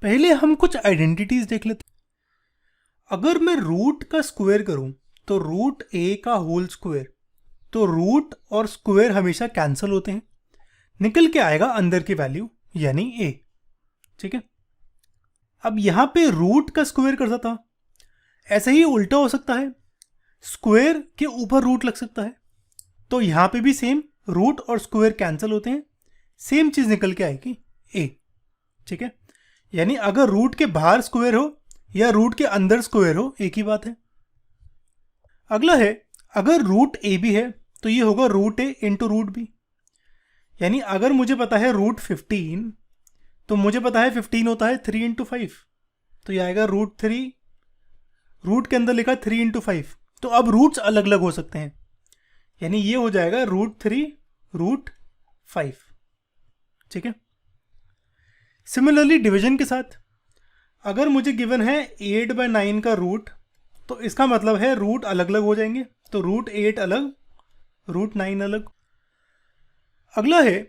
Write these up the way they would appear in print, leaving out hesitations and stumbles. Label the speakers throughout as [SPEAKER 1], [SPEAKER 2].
[SPEAKER 1] पहले हम कुछ आइडेंटिटीज देख लेते। अगर मैं रूट का स्क्वायर करूं तो रूट ए का होल स्क्वायर, तो रूट और स्क्वायर हमेशा कैंसिल होते हैं, निकल के आएगा अंदर की वैल्यू यानी ए। ठीक है, अब यहां पे रूट का स्क्वायर करता था, ऐसे ही उल्टा हो सकता है, स्क्वायर के ऊपर रूट लग सकता है, तो यहां पे भी सेम रूट और स्क्वायर कैंसिल होते हैं, सेम चीज निकल के आएगी ए। ठीक है, यानी अगर रूट के बाहर स्क्वायर हो या रूट के अंदर स्क्वायर हो, एक ही बात है। अगला है, अगर रूट ए भी है तो ये होगा रूट ए इंटू रूट बी। यानी अगर मुझे पता है रूट 15, तो मुझे पता है 15 होता है 3 इंटू 5, तो ये आएगा रूट 3, रूट के अंदर लिखा 3 इंटू 5, तो अब रूट्स अलग अलग हो सकते हैं, यानी ये हो जाएगा रूट 3 रूट 5। ठीक है, सिमिलरली डिवीजन के साथ, अगर मुझे गिवन है 8/9 का रूट, तो इसका मतलब है रूट अलग अलग हो जाएंगे, तो रूट 8 अलग, रूट 9 अलग। अगला है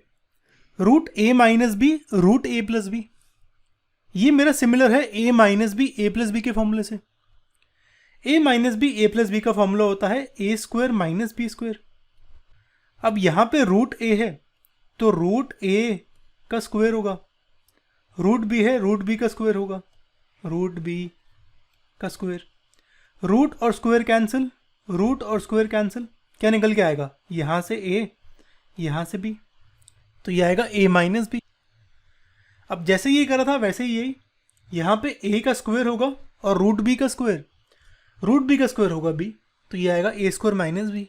[SPEAKER 1] रूट ए माइनस बी रूट ए प्लस बी, ये मेरा सिमिलर है ए माइनस बी ए प्लस बी के फॉर्मूले से। ए माइनस बी ए प्लस बी का फॉर्मूला होता है ए स्क्वायर माइनस बी स्क्वायर। अब यहां पे रूट ए है तो रूट ए का स्क्वायर होगा, रूट बी है रूट बी का स्क्वायर होगा, रूट बी का स्क्वायर, रूट और स्क्वायर कैंसिल, रूट और स्क्वायर कैंसिल, क्या निकल के आएगा, यहां से ए यहां से बी, तो ये आएगा ए माइनस बी। अब जैसे ये करा था वैसे ही यही, यहां पे ए का स्क्वायर होगा और रूट बी का स्क्वायर, रूट बी का स्क्वायर होगा बी, तो ये आएगा ए स्क्वायर माइनस बी।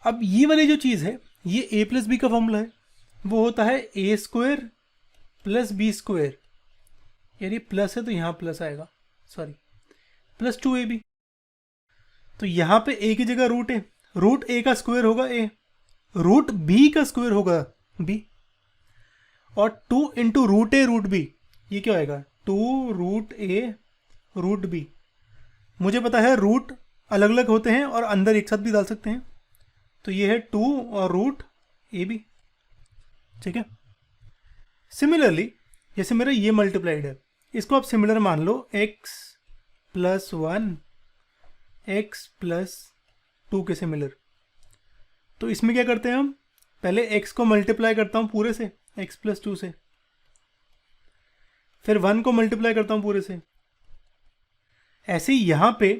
[SPEAKER 1] अब ये वाली जो चीज़ है ये ए प्लस बी का फॉर्मूला है, वो होता है ए स्क्वायर प्लस बी स्क्वायर, यानी प्लस है तो यहाँ प्लस आएगा, सॉरी प्लस 2ab। तो यहाँ पे ए की जगह रूट है, रूट ए का स्क्वायर होगा ए, रूट बी का स्क्वायर होगा बी, और 2 इंटू रूट ए रूट बी, ये क्या आएगा 2 रूट ए रूट बी। मुझे पता है रूट अलग अलग होते हैं और अंदर एक साथ भी डाल सकते हैं, तो ये है 2 और रूट ए बी। ठीक है, सिमिलरली जैसे मेरा ये मल्टीप्लाइड है, इसको आप सिमिलर मान लो x प्लस 1 x प्लस 2 के सिमिलर। तो इसमें क्या करते हैं हम, पहले x को मल्टीप्लाई करता हूँ पूरे से x प्लस 2 से, फिर 1 को मल्टीप्लाई करता हूँ पूरे से। ऐसे ही यहाँ पे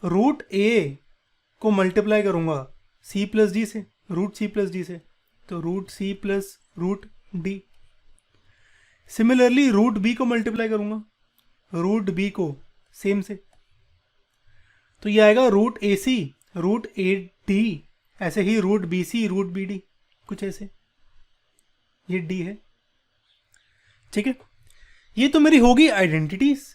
[SPEAKER 1] रूट a को मल्टीप्लाई करूँगा c प्लस डी से, रूट c प्लस डी से, तो root c plus root D. Similarly root b को मल्टीप्लाई करूँगा रूट b को सेम से, तो ये आएगा root A C root A D, ऐसे ही root B C root B D, कुछ ऐसे, ये डी है। ठीक है, ये तो मेरी होगी आइडेंटिटीज।